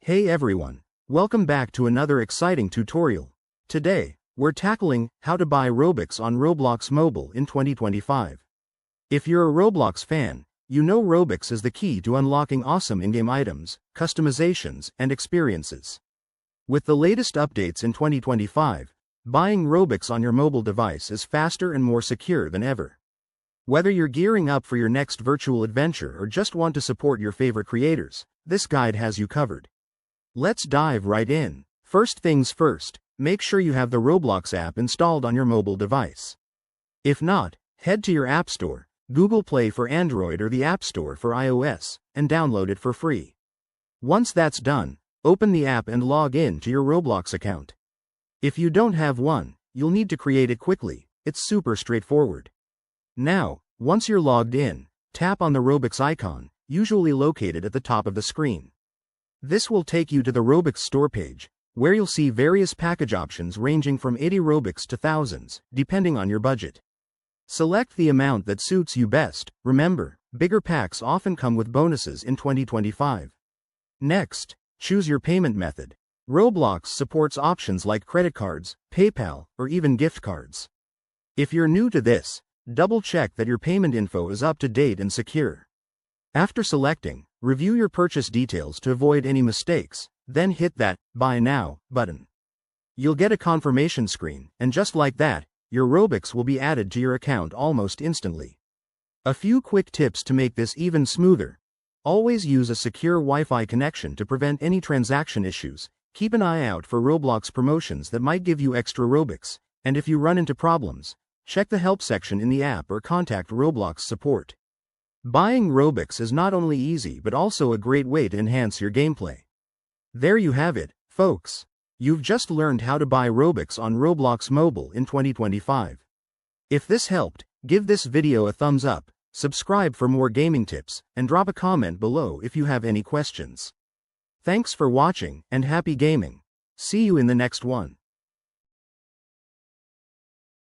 Hey everyone, welcome back to another exciting tutorial. Today, we're tackling how to buy Robux on Roblox Mobile in 2025. If you're a Roblox fan, you know Robux is the key to unlocking awesome in-game items, customizations, and experiences. With the latest updates in 2025, buying Robux on your mobile device is faster and more secure than ever. Whether you're gearing up for your next virtual adventure or just want to support your favorite creators, this guide has you covered. Let's dive right in. First things first, make sure you have the Roblox app installed on your mobile device. If not, head to your App Store, Google Play for Android or the App Store for iOS, and download it for free. Once that's done, open the app and log in to your Roblox account. If you don't have one, you'll need to create it quickly. It's super straightforward. Now, once you're logged in, tap on the Robux icon, usually located at the top of the screen. This will take you to the Robux store page, where you'll see various package options ranging from 80 Robux to thousands, depending on your budget. Select the amount that suits you best. Remember, bigger packs often come with bonuses in 2025. Next, choose your payment method. Roblox supports options like credit cards, PayPal, or even gift cards. If you're new to this, double-check that your payment info is up to date and secure. After selecting, review your purchase details to avoid any mistakes, then hit that Buy Now button. You'll get a confirmation screen, and just like that, your Robux will be added to your account almost instantly. A few quick tips to make this even smoother. Always use a secure Wi-Fi connection to prevent any transaction issues. Keep an eye out for Roblox promotions that might give you extra Robux, and if you run into problems, check the help section in the app or contact Roblox support. Buying Robux is not only easy but also a great way to enhance your gameplay. There you have it, folks. You've just learned how to buy Robux on Roblox Mobile in 2025. If this helped, give this video a thumbs up, subscribe for more gaming tips, and drop a comment below if you have any questions. Thanks for watching, and happy gaming. See you in the next one.